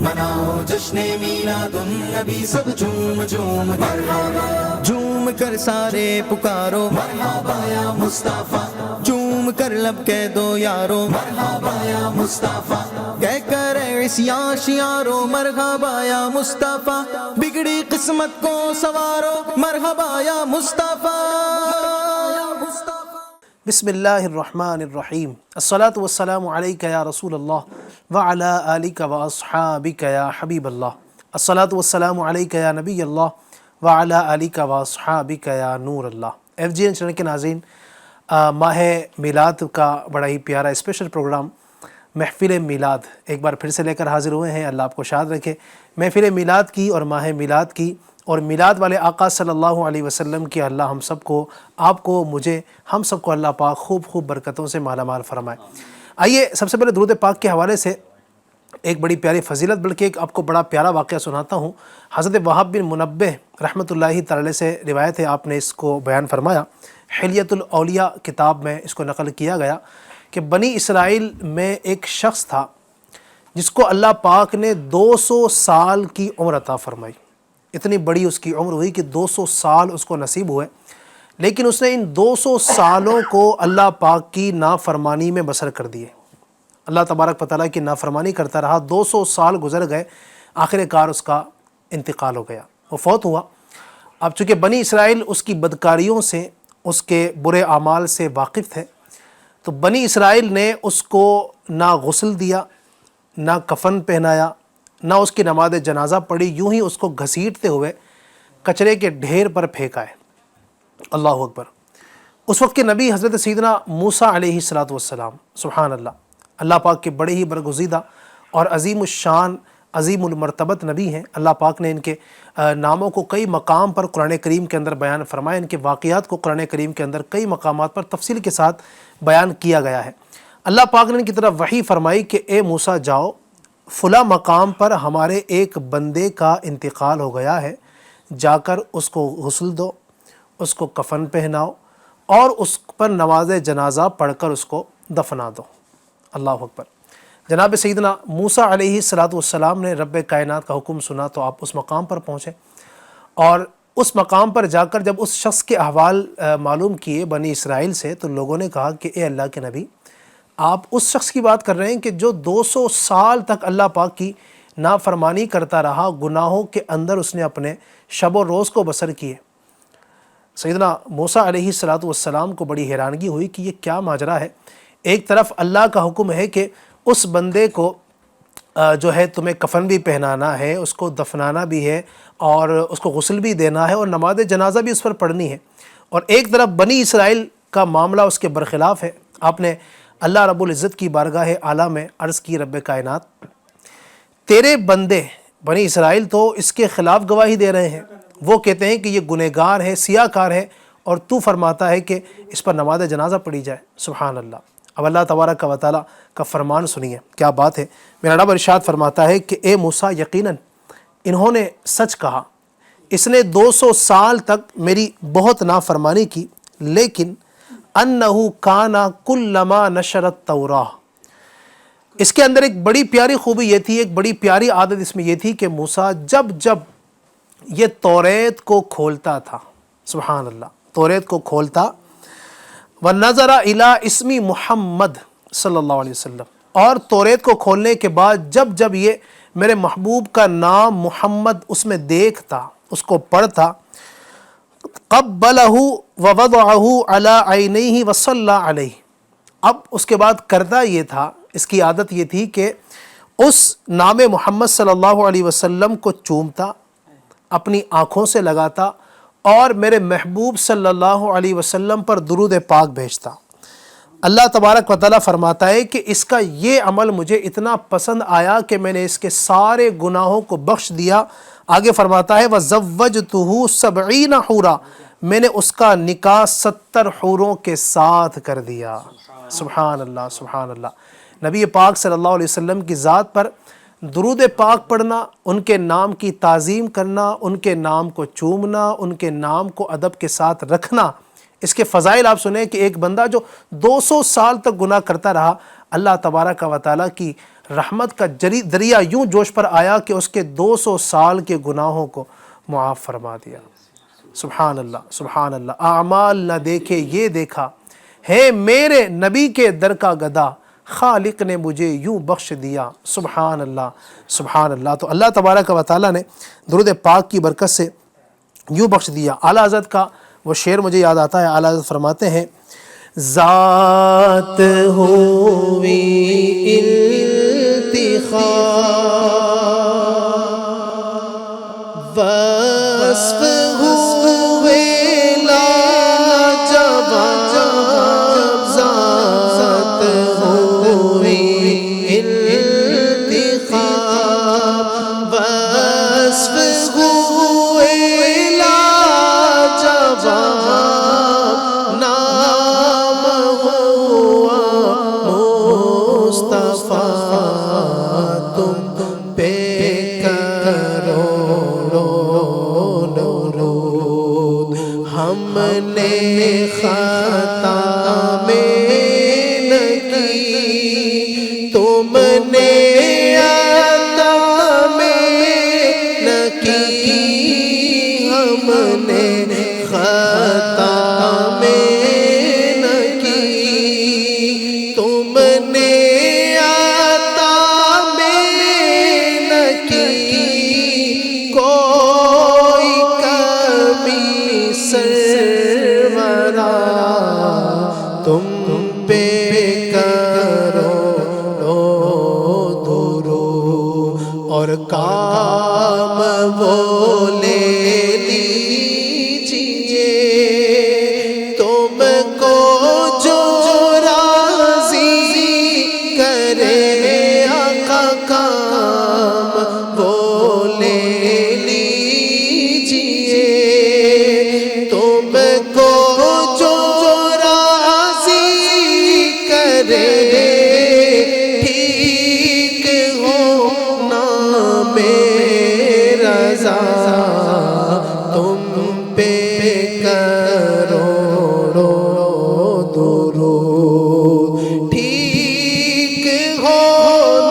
مناؤ جشن میلاد النبی سب جھوم جھوم جھوم کر سارے پکارو مرحبا یا مصطفیٰ، جھوم کر لب کہہ دو یارو مرحبا یا مصطفیٰ، کہہ کر عصیاں شیارو مرحبا یا مصطفیٰ، بگڑی قسمت کو سوارو مرحبا یا مصطفیٰ۔ بسم اللہ الرحمن الرحیم، الصلاۃ والسلام علیک یا رسول اللہ وعلی آلک واصحابک یا حبیب اللہ، الصلاۃ والسلام علیک یا نبی اللہ وعلی آلک واصحابک یا نور اللہ۔ FGN چینل کے ناظرین، ماہ میلاد کا بڑا ہی پیارا اسپیشل پروگرام محفل میلاد ایک بار پھر سے لے کر حاضر ہوئے ہیں۔ اللہ آپ کو شاد رکھے۔ محفل میلاد کی اور ماہ میلاد کی اور میلاد والے آقا صلی اللہ علیہ وسلم کی اللہ ہم سب کو، آپ کو، مجھے، ہم سب کو اللہ پاک خوب برکتوں سے مالا مال فرمائے۔ آئیے سب سے پہلے درود پاک کے حوالے سے ایک بڑی پیاری فضیلت بلکہ ایک آپ کو بڑا پیارا واقعہ سناتا ہوں۔ حضرت وہاب بن منبہ رحمۃ اللہ تعالی سے روایت ہے، آپ نے اس کو بیان فرمایا، حلیۃ الاولیاء کتاب میں اس کو نقل کیا گیا کہ بنی اسرائیل میں ایک شخص تھا جس کو اللہ پاک نے 200 سال کی عمر عطا فرمائی۔ اتنی بڑی اس کی عمر ہوئی کہ 200 سال اس کو نصیب ہوئے، لیکن اس نے ان 200 سالوں کو اللہ پاک کی نافرمانی میں بسر کر دیے۔ اللہ تبارک و تعالیٰ کی نافرمانی کرتا رہا، 200 سال گزر گئے، آخر کار اس کا انتقال ہو گیا، وہ فوت ہوا۔ اب چونکہ بنی اسرائیل اس کی بدکاریوں سے، اس کے برے اعمال سے واقف تھے، تو بنی اسرائیل نے اس کو نہ غسل دیا، نہ کفن پہنایا، نہ اس کی نماز جنازہ پڑھی، یوں ہی اس کو گھسیٹتے ہوئے کچرے کے ڈھیر پر پھینکا ہے۔ اللہ اکبر۔ اس وقت کے نبی حضرت سیدنا موسیٰ علیہ السلام، سبحان اللہ، اللہ پاک کے بڑے ہی برگزیدہ اور عظیم الشان، عظیم المرتبت نبی ہیں۔ اللہ پاک نے ان کے ناموں کو کئی مقام پر قرآن کریم کے اندر بیان فرمایا، ان کے واقعات کو قرآن کریم کے اندر کئی مقامات پر تفصیل کے ساتھ بیان کیا گیا ہے۔ اللہ پاک نے ان کی طرف وحی فرمائی کہ اے موسیٰ جاؤ، فلاں مقام پر ہمارے ایک بندے کا انتقال ہو گیا ہے، جا کر اس کو غسل دو، اس کو کفن پہناؤ اور اس پر نماز جنازہ پڑھ کر اس کو دفنا دو۔ اللہ اکبر۔ جناب سیدنا موسیٰ علیہ السلام نے رب کائنات کا حکم سنا تو آپ اس مقام پر پہنچے، اور اس مقام پر جا کر جب اس شخص کے احوال معلوم کیے بنی اسرائیل سے، تو لوگوں نے کہا کہ اے اللہ کے نبی، آپ اس شخص کی بات کر رہے ہیں کہ جو 200 سال تک اللہ پاک کی نافرمانی کرتا رہا، گناہوں کے اندر اس نے اپنے شب و روز کو بسر کیے۔ سیدنا موسیٰ علیہ السلام کو بڑی حیرانگی ہوئی کہ یہ کیا ماجرا ہے۔ ایک طرف اللہ کا حکم ہے کہ اس بندے کو جو ہے تمہیں کفن بھی پہنانا ہے، اس کو دفنانا بھی ہے، اور اس کو غسل بھی دینا ہے، اور نماز جنازہ بھی اس پر پڑھنی ہے، اور ایک طرف بنی اسرائیل کا معاملہ اس کے برخلاف ہے۔ آپ نے اللہ رب العزت کی بارگاہ اعلیٰ میں عرض کی، رب کائنات، تیرے بندے بنی اسرائیل تو اس کے خلاف گواہی دے رہے ہیں، وہ کہتے ہیں کہ یہ گنہگار ہے، سیاہ کار ہے، اور تو فرماتا ہے کہ اس پر نماز جنازہ پڑھی جائے۔ سبحان اللہ۔ اب اللہ تبارک و تعالیٰ کا فرمان سنیے، کیا بات ہے۔ میرا رب ارشاد فرماتا ہے کہ اے موسیٰ، یقیناً انہوں نے سچ کہا، اس نے 200 سال تک میری بہت نافرمانی کی، لیکن انہو کانا کلما نشرت توراہ، اس کے اندر ایک بڑی پیاری خوبی یہ تھی، ایک بڑی پیاری عادت اس میں یہ تھی کہ موسیٰ جب یہ توریت کو کھولتا تھا، سبحان اللہ، توریت کو کھولتا، وَنَظَرَ إِلَىٰ اسْمِ محمد صلی اللہ علیہ وسلم، اور توریت کو کھولنے کے بعد جب یہ میرے محبوب کا نام محمد اس میں دیکھتا، اس کو پڑھتا، قبلہ ووضعہ علی عینیہ وصلی علیہ، اب اس کے بعد کرتا یہ تھا، اس کی عادت یہ تھی کہ اس نام محمد صلی اللہ علیہ وسلم کو چومتا، اپنی آنکھوں سے لگاتا، اور میرے محبوب صلی اللہ علیہ وسلم پر درود پاک بھیجتا۔ اللہ تبارک و تعالیٰ فرماتا ہے کہ اس کا یہ عمل مجھے اتنا پسند آیا کہ میں نے اس کے سارے گناہوں کو بخش دیا۔ آگے فرماتا ہے وَزَوَّجْتُهُ 70 حورا، میں نے اس کا نکاح 70 حوروں کے ساتھ کر دیا۔ سبحان اللہ، سبحان اللہ۔ نبی پاک صلی اللہ علیہ وسلم کی ذات پر درود پاک پڑھنا، ان کے نام کی تعظیم کرنا، ان کے نام کو چومنا، ان کے نام کو ادب کے ساتھ رکھنا، اس کے فضائل آپ سنیں کہ ایک بندہ جو 200 سال تک گناہ کرتا رہا، اللہ تبارک و تعالیٰ کی رحمت کا دریا یوں جوش پر آیا کہ اس کے 200 سال کے گناہوں کو معاف فرما دیا۔ سبحان اللہ، سبحان اللہ۔ اعمال نہ دیکھے یہ دیکھا ہے میرے نبی کے در کا گدا، خالق نے مجھے یوں بخش دیا۔ سبحان اللہ، سبحان اللہ۔ تو اللہ تبارک و تعالیٰ نے درود پاک کی برکت سے یوں بخش دیا۔ اعلیٰ حضرت کا وہ شعر مجھے یاد آتا ہے، اعلیٰ حضرت فرماتے ہیں ذات ہوئی انتخاب، وصف ہوئے لاجواب، ذات ہوئی انتخاب، وصف ہوئے لاجواب، نام ہوا مصطفیٰ، تم پہ درود، ہم نے خطا میں نہ کی، تم نے عطا میں نہ کی، ہم نے خطا میں نہ کی، تم نے عطا میں نہ کی، کوئی کمی سرورا تم پہ کرو درود، اور کام وہ لے لیجیے تم کو جو راضی کرے، آقا کام وہ لے لیجیے تم کو جو راضی کرے، ٹھیک ہو نام رضا تم پہ کروڑوں درود، ٹھیک ہو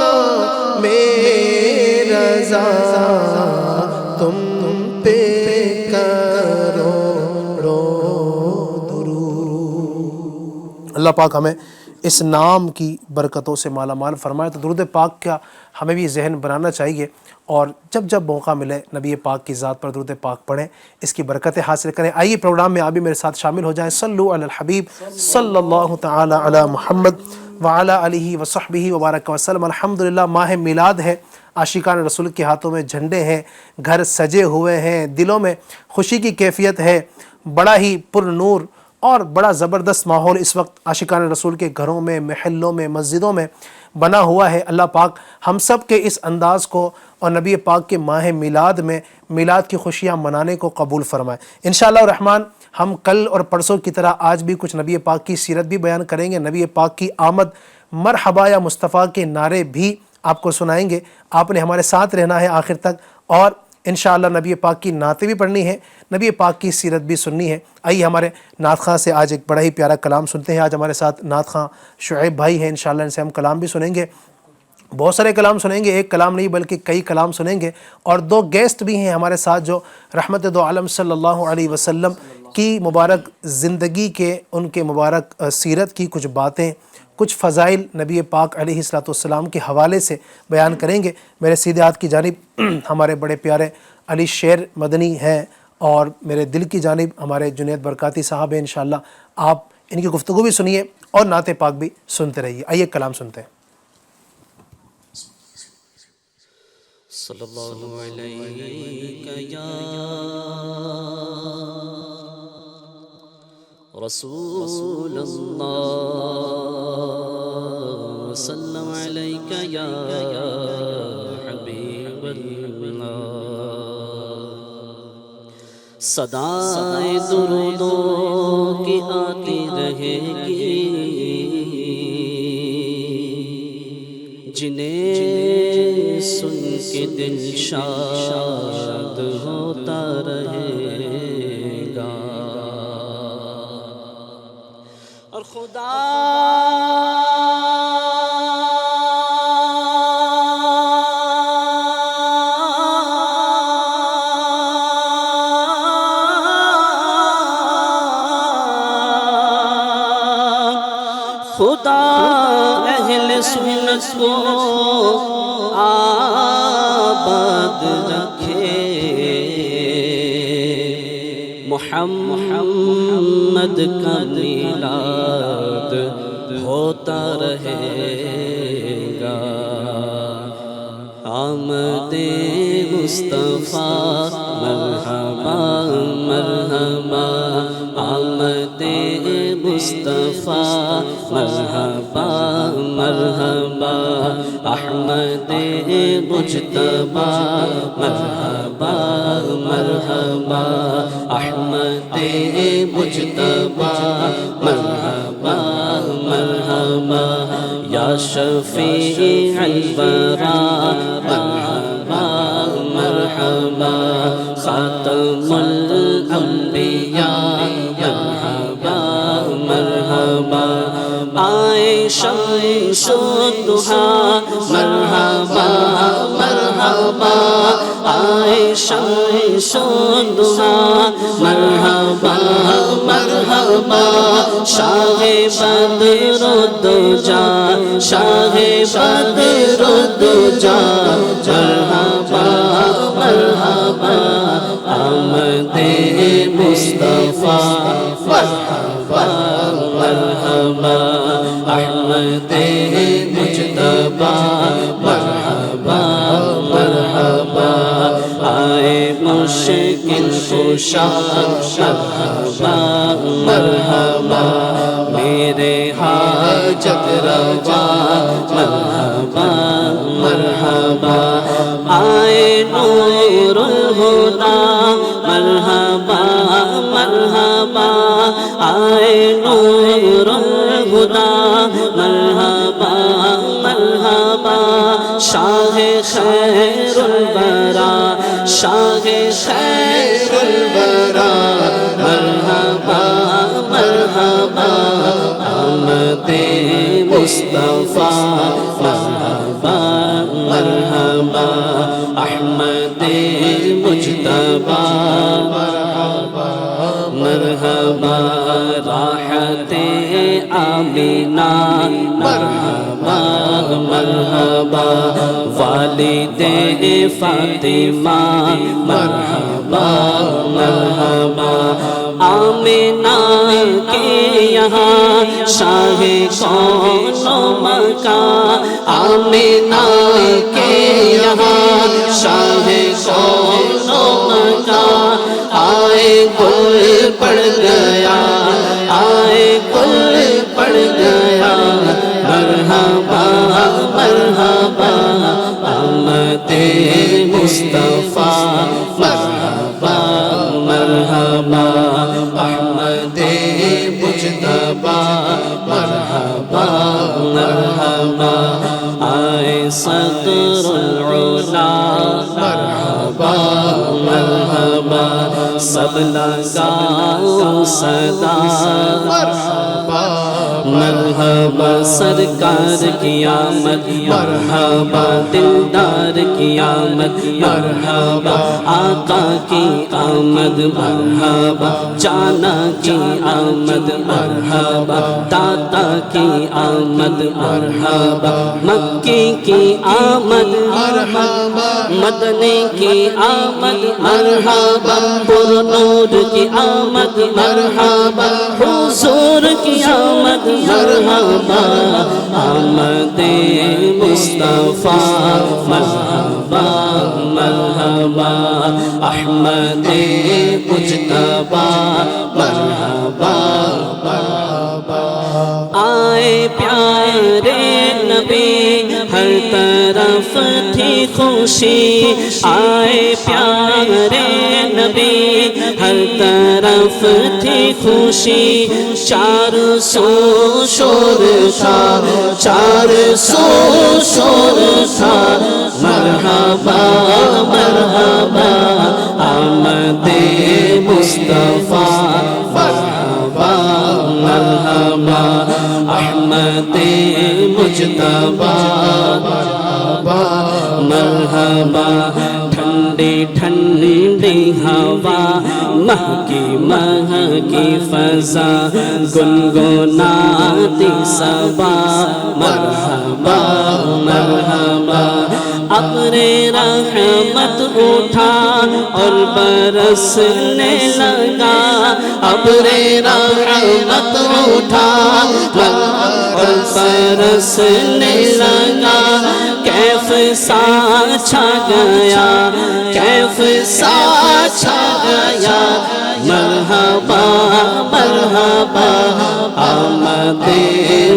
نام رضا تم پہ کروڑوں درود۔ اللہ پاک ہمیں اس نام کی برکتوں سے مالا مال فرمائے۔ تو درود پاک کا ہمیں بھی ذہن بنانا چاہیے، اور جب جب موقع ملے نبی پاک کی ذات پر درود پاک پڑھیں، اس کی برکتیں حاصل کریں۔ آئیے پروگرام میں آپ بھی میرے ساتھ شامل ہو جائیں۔ صلو علی الحبیب صلی اللہ تعالی علی محمد وعلی آلہ وصحبہ وبارک وسلم۔ الحمدللہ ماہ میلاد ہے، عاشقان رسول کے ہاتھوں میں جھنڈے ہیں، گھر سجے ہوئے ہیں، دلوں میں خوشی کی کیفیت ہے، بڑا ہی پر نور اور بڑا زبردست ماحول اس وقت عاشقان رسول کے گھروں میں، محلوں میں، مسجدوں میں بنا ہوا ہے۔ اللہ پاک ہم سب کے اس انداز کو اور نبی پاک کے ماہ میلاد میں میلاد کی خوشیاں منانے کو قبول فرمائے۔ انشاءاللہ الرحمن ہم کل اور پرسوں کی طرح آج بھی کچھ نبی پاک کی سیرت بھی بیان کریں گے، نبی پاک کی آمد، مرحبا یا مصطفیٰ کے نعرے بھی آپ کو سنائیں گے۔ آپ نے ہمارے ساتھ رہنا ہے آخر تک، اور انشاءاللہ نبی پاک کی نعتیں بھی پڑھنی ہے، نبی پاک کی سیرت بھی سننی ہے۔ آئیے ہمارے نعت خواں سے آج ایک بڑا ہی پیارا کلام سنتے ہیں۔ آج ہمارے ساتھ نعت خواں شعیب بھائی ہیں، انشاءاللہ ان سے ہم کلام بھی سنیں گے، بہت سارے کلام سنیں گے، ایک کلام نہیں بلکہ کئی کلام سنیں گے، اور دو گیسٹ بھی ہیں ہمارے ساتھ جو رحمت دو عالم صلی اللہ علیہ وسلم کی مبارک زندگی کے، ان کے مبارک سیرت کی کچھ باتیں، کچھ فضائل نبی پاک علیہ السلام کے حوالے سے بیان کریں گے۔ میرے سیدھے ہاتھ کی جانب ہمارے بڑے پیارے علی شیر مدنی ہیں، اور میرے دل کی جانب ہمارے جنید برکاتی صاحب ہیں۔ انشاءاللہ آپ ان کی گفتگو بھی سنیے اور نعت پاک بھی سنتے رہیے۔ آئیے کلام سنتے ہیں۔ صلی اللہ علیہ یا رسول اللہ، وسلم علیہ یا حبیب اللہ، صدائے درودوں کی آتی رہے گی، جنہیں سن کے دل شاد ہوتا رہے گا، اور خدا خدا اہل سنت کو آباد رکھے، محمد کا میلاد ہوتا رہے گا، آمد مصطفیٰ مرحبا مرحبا، آمد مصطفیٰ مرحبا مرحبا، احمد مجتبی مرحبا مرحبا، احمد مجتبی مرحبا مرحبا، یا شفیع الورا مرحبا مرحبا، خاتم الانبیاء مرحبا مرحبا، آئے شمس الضحیٰ مرحبا مرحبا، آئے شمس الضحیٰ مرحبا مرحبا، شاہ بدر الدجا شاہ بدر الدجا مرحبا مرحبا، آمد مصطفیٰ مرحبا مرحبا، احمد مجتبی مرحبا مرحبا، آئے مشکل کشا مرحبا مرحبا، میرے حاجت روا مرحبا مرحبا، آئے نور الہدی مرحبا مرحبا، آئے نور الہدی مرحبا مرحبا، شاہ خیر الورا شاہ خیر الورا مرحبا مرحبا، آمد مصطفیٰ مرحبا مرحبا، احمد مجتبی مرحبا مرحبا، راحت آمینہ مرحبا مرحبا، والد فاطمہ مرحبا مرحبا، آمینہ کے یہاں شاہ کون و مکان، آمینہ کے یہاں شاہ کون و مکان، آئے گل پڑ گیا آئے گل پڑ گیا، مرحبا مرحبا، آمد مصطفیٰ مرحبا مرحبا، احمد مجتبی مرحبا مرحبا، آئے صدر العلا مرحبا مرحبا، سب لگاؤ صدا مرحبا مرحبا، سرکار کی آمد مرحبا، دلدار کی آمد مرحبا، آقا کی آمد مرحبا، جانا کی آمد مرحبا، داتا کی آمد مرحبا، مکی کی آمد مرحبا، مدنی کی آمد مرحبا، پر نور کی آمد مرحبا، حضور کی آمد مرحبا، آمد مصطفیٰ مرحبا مرحبا، احمد مجتبی مرحبا مرحبا، آئے پیارے نبی ہر طرف تھی خوشی، آئے پیارے نبی ہر طرف تھی خوشی، چار سو شور تھا چار سو شور تھا، مرحبا مرحبا، آمد مصطفیٰ مرحبا مرحبا، احمد مجتبی مرحبا مرحبا، ٹھنڈی ٹھنڈی ہوا مہکی مہکی فضا گنگناتی صبا مرحبا مرحبا ابر رحمت اٹھا اور برسنے لگا ابر رحمت اٹھا اور برسنے لگا کیف سا چھا گیا کیف سا چھا گیا مرحبا مرحبا آمد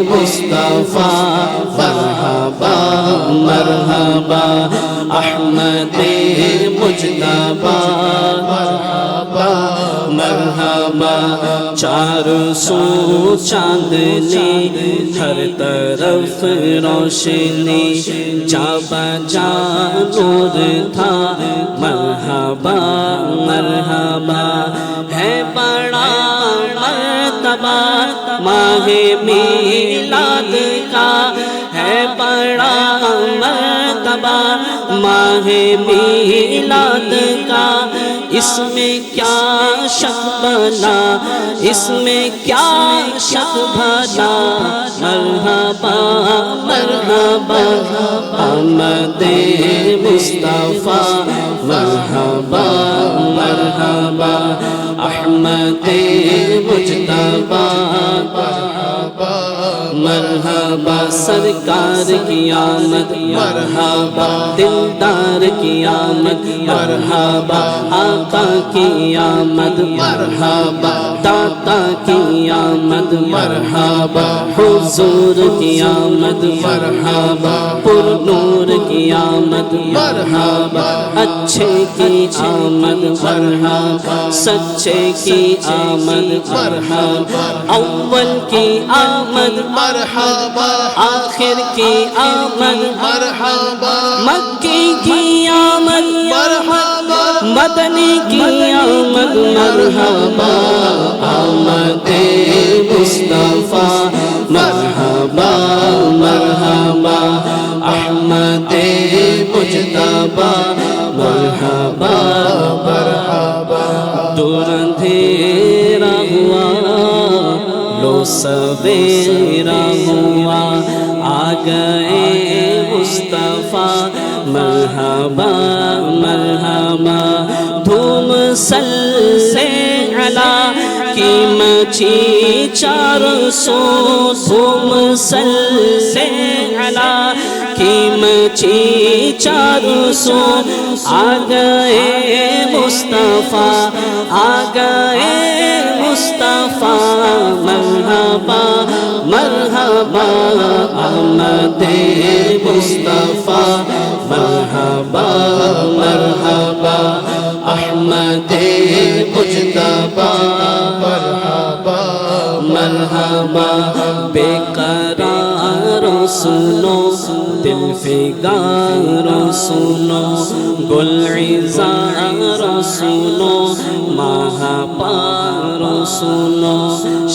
مصطفیٰ مرحبا مرحبا احمد مجتبی مرحبا مرحبا چار سو چاندنی ہر طرف روشنی جا بجا نور تھا مرحبا مرحبا ہے بڑا مرتبہ ماہ میلاد کا ہے بڑا مرتبہ ماہ میلاد کا اس میں کیا شک بنا اس میں کیا شک بھلا مرحبا مرحبا آمد مصطفیٰ مرحبا مرحبا احمد مجتبی مرحبا سرکار کی آمد مرحبا دلدار کی آمد مرحبا آقا کی آمد مرحبا داتا کی آمد مرحبا حضور کی آمد مرحبا پر نور کی آمد مرحبا اچھے کی آمد مرحبا سچے کی آمد مرحبا اول کی آمد مرحبا آخر کی آمد مرحبا مکی کی آمد مرحبا مدنی کی آمد مرحبا آمد مصطفیٰ مرحبا مرحبا احمد مجتبی مرحبا مرحبا دور اندھیرا ہوا لو سویرا ہوا آ گئے مصطفیٰ مرحبا مرحبا دھوم صلی علی کی مچی چار سو دھوم صلی علی کی مچی چار سو آ گئے مصطفیٰ آ گئے مصطفیٰ مرحبا مرحبا آمد مصطفیٰ مرحبا مرحبا احمد مجتبی مرحبا مرحبا بے قرارو سنو دل فگارو سنو گل عزارو سنو ماہ پارو سنو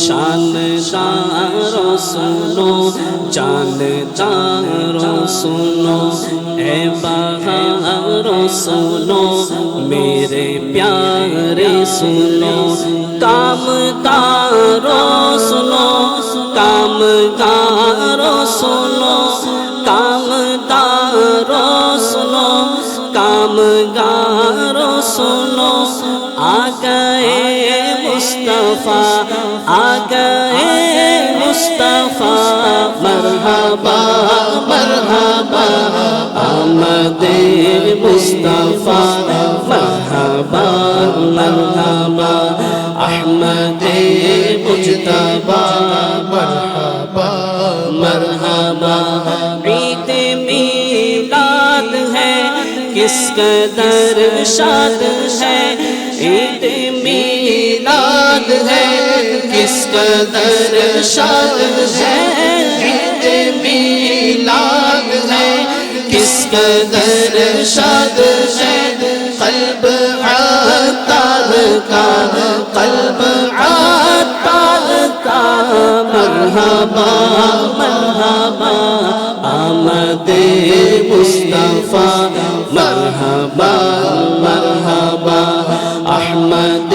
شاندارو سنو جاندارو سنو اے بہارو سنو میرے پیارے سنو کام کارو سنو کام کارو سنو کام کارو سنو کام گارو سنو آ گئے مصطفیٰ آ گئے مصطفیٰ مرحبا مرحبا آمد مصطفیٰ مرحبا مرحبا احمد مجتبی مرحبا مرحبا عید میلاد ہے کس قدر شاد ہے عید میلاد ہے کس قدر شاد ہے عید میلاد ہے کس قدر شاد ہے قلب عطار کا قلب عطار کا مرحبا مرحبا آمد مصطفیٰ مرحبا مرحبا احمد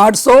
800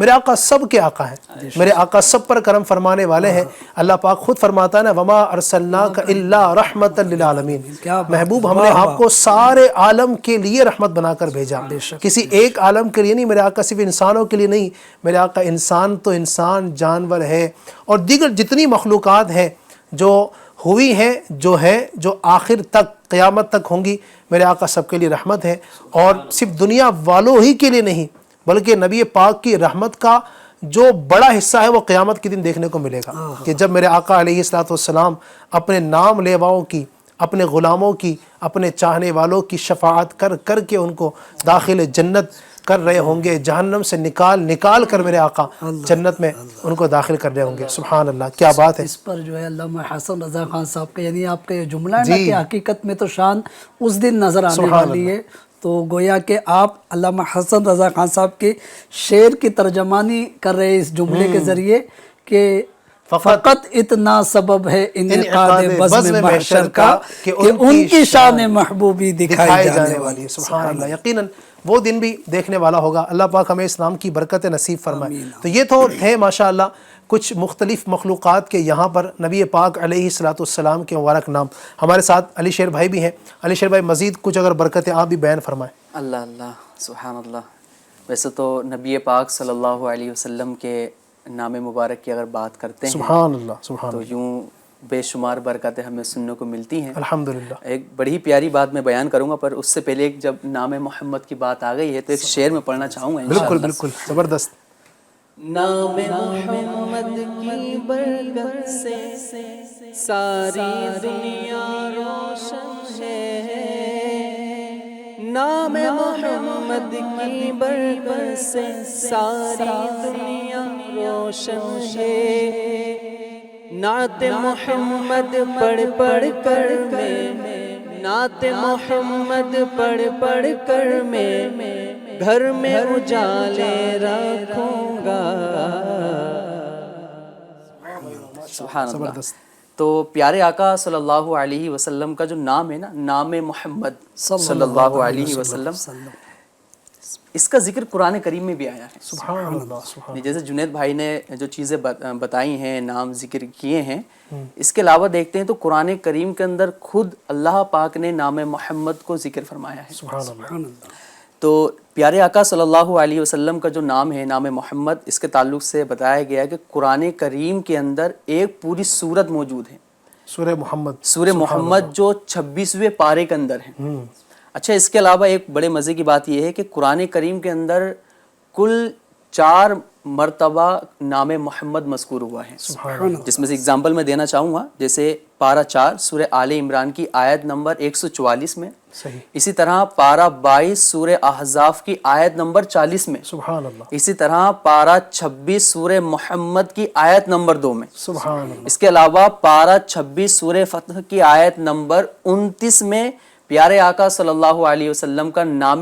میرے آقا سب کے آقا ہیں، میرے آقا سب پر کرم فرمانے والے ہیں۔ اللہ پاک خود فرماتا ہے نا وما ارسلناک الا رحمتا للعالمین، محبوب ہم نے آپ کو سارے عالم کے لیے رحمت بنا کر بھیجا، کسی ایک عالم کے لیے نہیں۔ میرے آقا صرف انسانوں کے لیے نہیں، میرے آقا انسان تو انسان، جانور ہے اور دیگر جتنی مخلوقات ہیں جو ہوئی ہیں، جو آخر تک قیامت تک ہوں گی، میرے آقا سب کے لیے رحمت ہے۔ اور صرف دنیا والوں ہی کے لیے نہیں بلکہ نبی پاک کی رحمت کا جو بڑا حصہ ہے وہ قیامت کے دن دیکھنے کو ملے گا کہ جب میرے آقا علیہ السلام اپنے نام لیواؤں کی، اپنے غلاموں کی، اپنے چاہنے والوں کی شفاعت کر کر کے ان کو داخل جنت کر رہے ہوں گے، جہنم سے نکال کر میرے آقا جنت میں ان کو داخل کر رہے ہوں گے۔ سبحان اللہ، کیا بات ہے۔ اس پر جو ہے علامہ حسن رضا خان صاحب کا یعنی آپ کا یہ جملہ ہے نا کہ حقیقت میں تو شان اس دن نظر آنے والی ہے، تو گویا کہ آپ علامہ حسن رضا خان صاحب کے شعر کی ترجمانی کر رہے اس جملے کے ذریعے کہ فقط اتنا سبب ہے انعقاد بزم محشر کا کہ ان کی شان محبوبی دکھائی جانے والی ہے۔ سبحان اللہ، یقیناً وہ دن بھی دیکھنے والا ہوگا۔ اللہ پاک ہمیں اسلام کی برکت نصیب فرمائے۔ تو یہ تو تھے ماشاءاللہ کچھ مختلف مخلوقات کے یہاں پر نبی پاک علیہ السلام کے مبارک نام۔ ہمارے ساتھ علی شیر بھائی بھی ہیں۔ علی شیر بھائی مزید کچھ اگر برکتیں آپ بھی بیان فرمائیں۔ اللہ اللہ، سبحان اللہ۔ ویسے تو نبی پاک صلی اللہ علیہ وسلم کے نام مبارک کی اگر بات کرتے ہیں سبحان اللہ، سبحان تو اللہ، یوں بے شمار برکتیں ہمیں سننے کو ملتی ہیں۔ الحمدللہ۔ ایک بڑی پیاری بات میں بیان کروں گا، پر اس سے پہلے جب نام محمد کی بات آ گئی ہے تو ایک شعر میں پڑھنا چاہوں گا بالکل بالکل، زبردست۔ نام محمد کی برکت سے ساری دنیا روشن ہے، نام محمد کی برکت سے ساری دنیا روشن ہے، نعت محمد پڑھ پڑھ کر میں، نعت محمد پڑھ پڑھ کر میں گھر میں اجالے رکھوں گا۔ سبحان اللہ۔ تو پیارے آقا صلی اللہ علیہ وسلم کا جو نام ہے نا، نام محمد صلی اللہ علیہ وسلم، اس کا ذکر قرآن کریم میں بھی آیا ہے۔ سبحان اللہ، سبحان جیسے جنید بھائی نے جو چیزیں بتائی ہیں، نام ذکر کیے ہیں، اس کے علاوہ دیکھتے ہیں تو قرآن کریم کے اندر خود اللہ پاک نے نام محمد کو ذکر فرمایا ہے۔ سبحان اللہ۔ تو پیارے آقا صلی اللہ علیہ وسلم کا جو نام ہے، نام محمد، اس کے تعلق سے بتایا گیا کہ قرآن کریم کے اندر ایک پوری سورت موجود ہے، سورہ محمد، سورہ محمد، جو 26ویں پارے کے اندر ہے۔ اچھا، اس کے علاوہ ایک بڑے مزے کی بات یہ ہے کہ قرآن کریم کے اندر کل 4 مرتبہ نام محمد مذکور ہوا ہے، جس میں سے اگزامپل میں دینا چاہوں گا، جیسے پارہ 4 سورہ آل عمران کی آیت نمبر 144 میں، صحیح، اسی طرح پارہ 22 سورہ احزاف کی آیت نمبر 40 میں، سبحان اللہ، اسی طرح پارہ 26 سورہ محمد کی آیت نمبر 2 میں، سبحان اللہ، اس کے علاوہ پارہ 26 سورہ فتح کی آیت نمبر 29 میں پیارے آقا صلی اللہ علیہ وسلم کا نام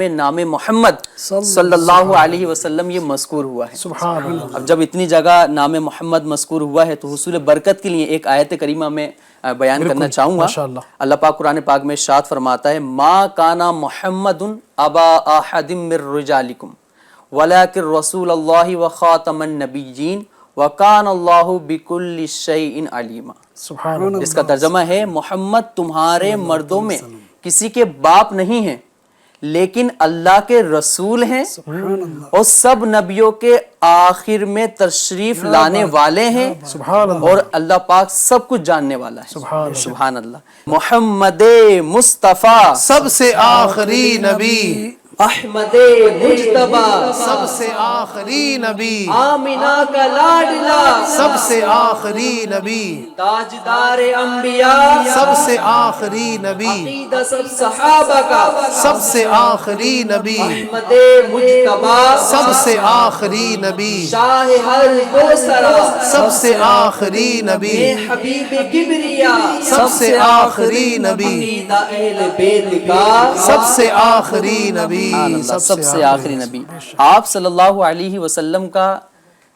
محمد صلی اللہ علیہ وسلم یہ مذکور ہوا ہے۔ سبحان اللہ۔ اب جب اتنی جگہ نام محمد مذکور ہوا ہے تو حصول برکت کے لیے ایک آیت کریمہ میں بیان کرنا چاہوں گا۔ اللہ پاک قرآن پاک میں ارشاد فرماتا ہے، ما کانا محمد ابا احد من رجالکم ولکن رسول اللہ وخاتم النبیین وکان اللہ بکل شیء علیما۔ سبحان اللہ۔ اس کا ترجمہ ہے، محمد تمہارے مردوں میں کسی کے باپ نہیں ہیں لیکن اللہ کے رسول ہیں اور سب نبیوں کے آخر میں تشریف لانے والے ہیں، اور اللہ پاک سب کچھ جاننے والا ہے۔ سبحان اللہ۔ محمد مصطفیٰ سب سے آخری نبی، احمد مجتبی سب سے آخری نبی، آمینہ کا لاڈلا سب سے آخری نبی، تاجدار انبیاء سب سے آخری نبی، عقیدہ سب صحابہ کا سب سے آخری نبی، احمد مجتبی سب سے آخری نبی، شاہ ہر کوثر سب سے آخری نبی، حبیب کبریا سب سے آخری نبی، عقیدہ اہل بیت کا سب سے آخری نبی، سب سے آخری نبی۔ آپ صلی اللہ علیہ وسلم کا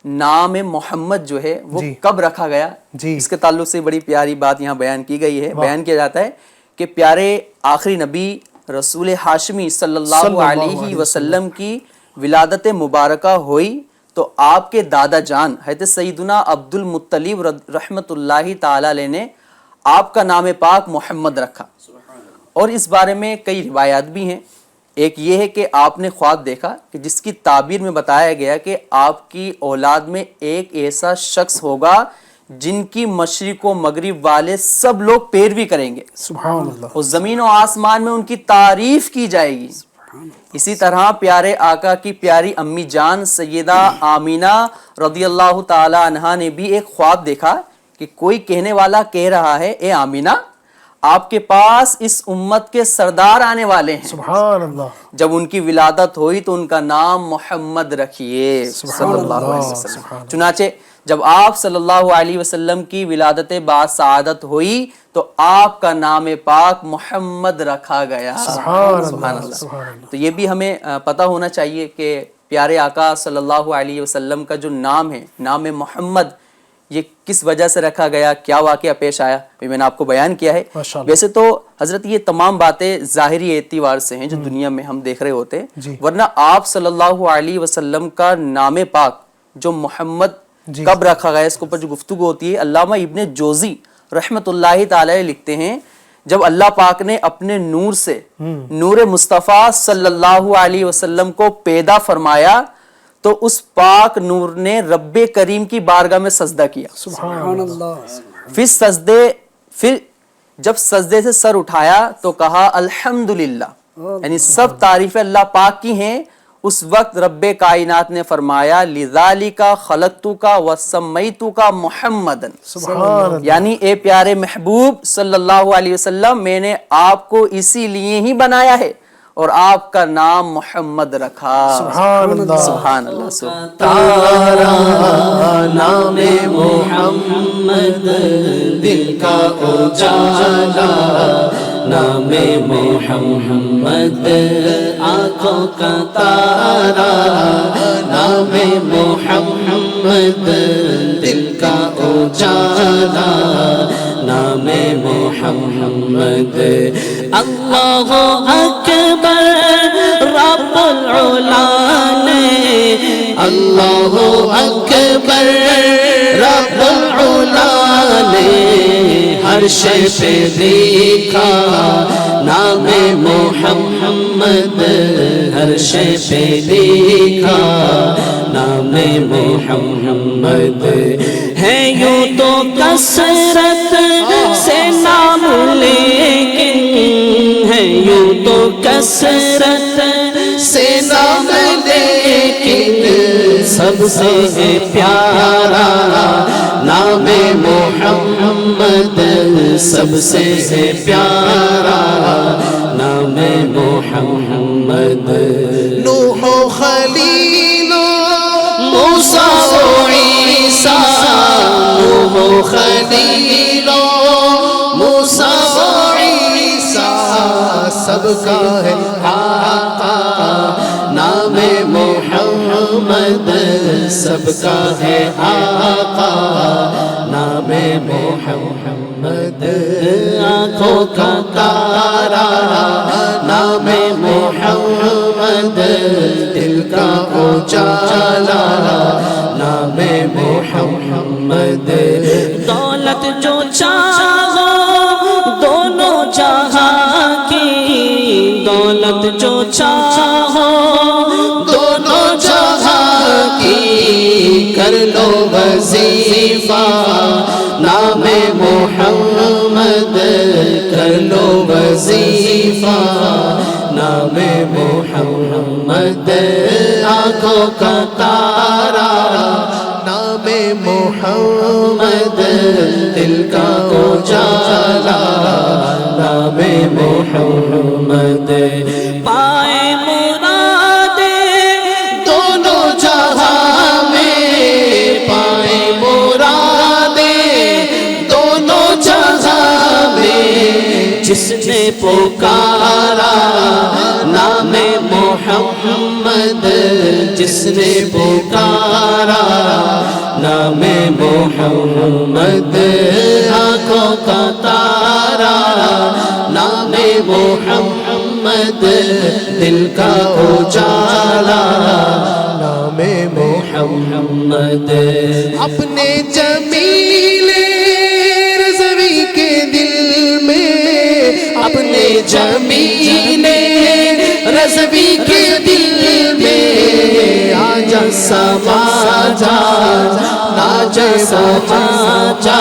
نام محمد جو ہے وہ کب رکھا گیا، اس کے تعلق سے بڑی پیاری بات یہاں بیان کی گئی ہے۔ بیان کیا جاتا ہے کہ پیارے آخری نبی رسول ہاشمی صلی اللہ علیہ وسلم کی ولادت مبارکہ ہوئی تو آپ کے دادا جان حضرت سیدنا عبد المطلب رحمۃ اللہ تعالی علیہ نے آپ کا نام پاک محمد رکھا. اور اس بارے میں کئی روایات بھی ہیں. ایک یہ ہے کہ آپ نے خواب دیکھا کہ جس کی تعبیر میں بتایا گیا کہ آپ کی اولاد میں ایک ایسا شخص ہوگا جن کی مشرق و مغرب والے سب لوگ پیروی کریں گے, سبحان اللہ, اور زمین و آسمان میں ان کی تعریف کی جائے گی. اسی طرح پیارے آقا کی پیاری امی جان سیدہ آمینہ رضی اللہ تعالی عنہا نے بھی ایک خواب دیکھا کہ کوئی کہنے والا کہہ رہا ہے, اے آمینہ آپ کے پاس اس امت کے سردار آنے والے ہیں, سبحان اللہ, جب ان کی ولادت ہوئی تو ان کا نام محمد رکھیے صلی اللہ علیہ وسلم. چنانچہ جب آپ صلی اللہ علیہ وسلم کی ولادت باسعادت ہوئی تو آپ کا نام پاک محمد رکھا گیا. سبحان اللہ. تو یہ بھی ہمیں پتہ ہونا چاہیے کہ پیارے آقا صلی اللہ علیہ وسلم کا جو نام ہے, نام محمد, یہ کس وجہ سے رکھا گیا, کیا واقعہ پیش آیا, میں نے آپ کو بیان کیا ہے. ویسے تو حضرت یہ تمام باتیں ظاہری اعتبار سے ہیں جو دنیا میں ہم دیکھ رہے ہوتے ہیں, ورنہ آپ صلی اللہ علیہ وسلم کا نام پاک جو محمد کب رکھا گیا, اس کے اوپر جو گفتگو ہوتی ہے, علامہ ابن جوزی رحمت اللہ تعالی لکھتے ہیں جب اللہ پاک نے اپنے نور سے نور مصطفیٰ صلی اللہ علیہ وسلم کو پیدا فرمایا تو اس پاک نور نے رب کریم کی بارگاہ میں سجدہ کیا. سبحان اللہ. پھر جب سجدے سے سر اٹھایا تو کہا الحمدللہ, یعنی سب تعریفیں اللہ پاک کی ہیں. اس وقت رب کائنات نے فرمایا لذالک خلقتک وسمیتک محمدًا, یعنی اے پیارے محبوب صلی اللہ علیہ وسلم میں نے آپ کو اسی لیے ہی بنایا ہے اور آپ کا نام محمد رکھا. سبحان اللہ, سبحان اللہ. تارا نام محمد دل کا اجالا, نام محمد آنکھوں کا تارا, نام محمد دل کا اجالا, نام محمد. اللہ اکبر رب العلا نے, اللہ اکبر رب العلا نے ہر شے پہ دیکھا نام محمد, ہر شے پہ دیکھا نام محمد. ہے یوں تو کثرت سے نام لیکن, ہے یوں تو کثرت سے نام لیکن سب سے پیارا نام محمد, سب سے پیارا نام محمد. نوح و خلیل موسیٰ و عیسیٰ, نوح و خلیل موسیٰ و عیسیٰ سب کا ہے آقا نام محمد, سب کا ہے آقا نام محمد. آنکھوں کا تارا نام محمد, دل کا اجالا نام محمد. دولت جو چاہو دونوں جہاں کی, دولت جو چاہو دونوں جہاں کی, کر لو وظیفہ نام محمد, کر لو وظیفہ نام محمد. آنکھوں کا تارا نام محمد, دل کا اجالا نام محمد. پائے مرادے دونوں جہاں میں, پائے مرادے دونوں جہاں میں, جس نے پکارا نام محمد, جس نے پکارا نام محمد. آنکھوں کا تارا نام محمد, دل کا اجالا نام محمد. محمد اپنے جمیل رضوی کے دل میں، اپنے جمیل رضوی کے دل میں آجا سما جا، ناجے سما جا،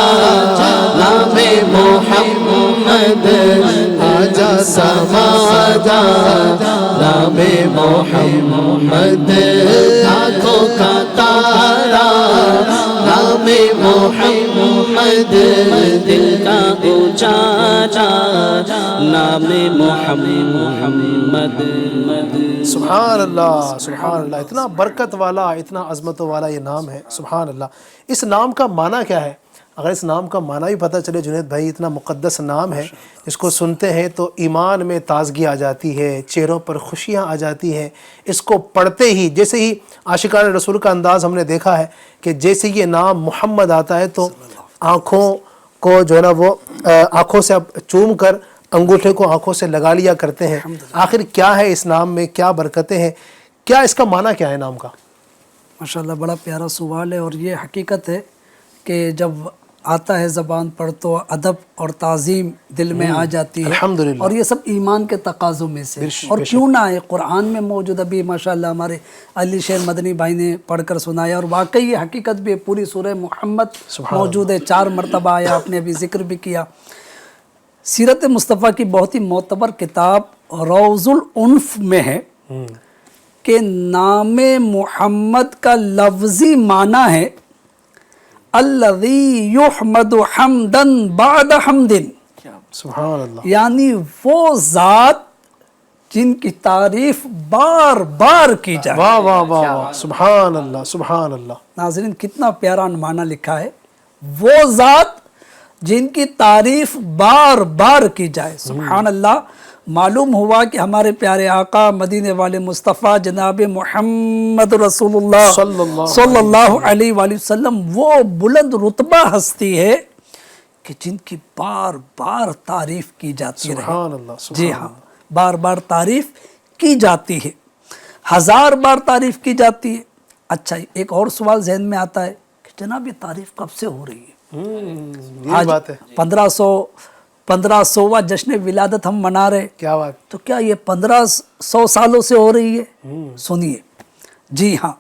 نام محمد آجا سما جا، نام محمد آنکھوں کا تارا، نام محمد دل کا اجالا، نام محمد سبحان اللہ سبحان اللہ، اتنا برکت والا، اتنا عظمت والا یہ نام ہے، سبحان اللہ۔ اس نام کا معنی کیا ہے؟ اگر اس نام کا معنی بھی پتہ چلے جنید بھائی، اتنا مقدس نام ہے، اس کو سنتے ہیں تو ایمان میں تازگی آ جاتی ہے، چہروں پر خوشیاں آ جاتی ہیں۔ اس کو پڑھتے ہی، جیسے ہی عاشقان رسول کا انداز ہم نے دیکھا ہے کہ جیسے یہ نام محمد آتا ہے تو آنکھوں کو جو ہے نا وہ آنکھوں سے چوم کر انگوٹھے کو آنکھوں سے لگا لیا کرتے ہیں۔ آخر کیا ہے اس نام میں، کیا برکتیں ہیں، کیا اس کا معنی کیا ہے نام کا؟ ماشاءاللہ بڑا پیارا سوال ہے، اور یہ حقیقت ہے کہ جب آتا ہے زبان پر تو ادب اور تعظیم دل میں آ جاتی ہے، الحمدللہ، اور یہ سب ایمان کے تقاضوں میں سے، اور کیوں نہ آئے، قرآن میں موجود، ابھی ماشاءاللہ ہمارے علی شیر مدنی بھائی نے پڑھ کر سنایا، اور واقعی یہ حقیقت بھی ہے، پوری سورہ محمد موجود ہے، 4 مرتبہ آیا، آپ نے ابھی ذکر بھی کیا۔ سیرت مصطفیٰ کی بہت ہی معتبر کتاب روض العنف میں ہے کہ نام محمد کا لفظی معنی ہے الذی یحمد حمدا بعد حمد، سبحان اللہ، یعنی وہ ذات جن کی تعریف بار بار کی جائے۔ واہ واہ واہ واہ، سبحان اللہ سبحان اللہ۔ ناظرین کتنا پیارا معنی لکھا ہے، وہ ذات جن کی تعریف بار بار کی جائے، سبحان اللہ۔ معلوم ہوا کہ ہمارے پیارے آقا مدینے والے مصطفیٰ جناب محمد رسول اللہ صلی اللہ علیہ وآلہ وسلم وہ بلند رتبہ ہستی ہے کہ جن کی بار بار تعریف کی جاتی ہے، سبحان اللہ، جی ہاں، بار بار تعریف کی جاتی ہے، 1000 بار تعریف کی جاتی ہے۔ اچھا، ایک اور سوال ذہن میں آتا ہے کہ جناب یہ تعریف کب سے ہو رہی ہے؟ یہ بات ہے، 1500واں جشن ولادت ہم منا رہے، کیا بات، تو کیا یہ 1500 سالوں سے ہو رہی ہے؟ سنیے، جی ہاں،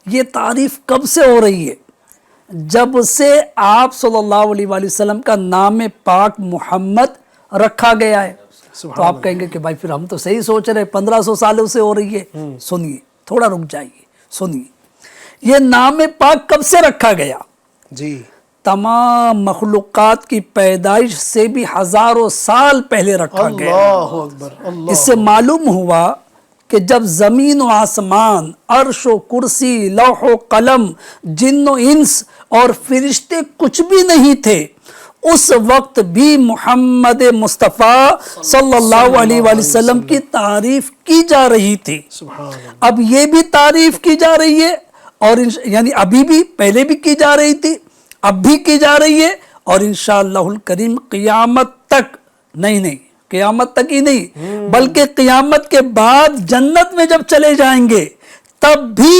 یہ تعریف کب سے ہو رہی ہے؟ جب سے آپ صلی اللہ علیہ وآلہ وسلم کا نام پاک محمد رکھا گیا ہے۔ تو آپ کہیں گے کہ بھائی پھر ہم تو صحیح سوچ رہے، 1500 سالوں سے ہو رہی ہے۔ سنیے، تھوڑا رک جائیے، سنیے، یہ نام پاک کب سے رکھا گیا؟ جی، تمام مخلوقات کی پیدائش سے بھی ہزاروں سال پہلے رکھا گیا۔ اللہ اکبر، اللہ، اس سے معلوم ہوا کہ جب زمین و آسمان، عرش و کرسی، لوح و قلم، جن و انس اور فرشتے کچھ بھی نہیں تھے، اس وقت بھی محمد مصطفیٰ صلی اللہ علیہ وآلہ وسلم کی تعریف کی جا رہی تھی۔ سبحان اللہ، اب یہ بھی تعریف کی جا رہی ہے، اور یعنی ابھی بھی، پہلے بھی کی جا رہی تھی، اب بھی کی جا رہی ہے، اور انشاءاللہ الکریم قیامت تک، نہیں قیامت تک ہی نہیں بلکہ قیامت کے بعد جنت میں جب چلے جائیں گے تب بھی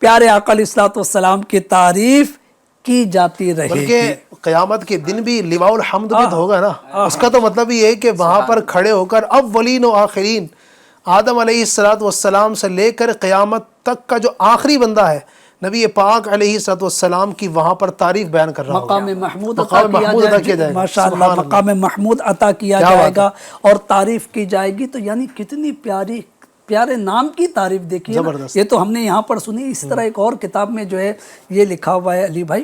پیارے آقا علیہ الصلوۃ والسلام کی تعریف کی جاتی رہے گی۔ بلکہ قیامت کے دن بھی لواء الحمد بھی تو ہوگا نا۔ اس کا تو مطلب یہ ہے کہ وہاں پر کھڑے ہو کر اولین و آخرین، آدم علیہ الصلوۃ والسلام سے لے کر قیامت تک کا جو آخری بندہ ہے نبی پاک علیہ الصلوۃ والسلام کی وہاں پر تعریف بیان کر رہا ہوگا، مقام محمود مقام محمود عطا کیا جائے گا، ماشاءاللہ مقام محمود عطا کیا جائے گا اور تعریف کی جائے گی۔ تو یعنی کتنی پیارے نام کی تعریف دیکھیے نا۔ یہ تو ہم نے یہاں پر سنی، اس طرح ایک اور کتاب میں جو ہے یہ لکھا ہوا ہے علی بھائی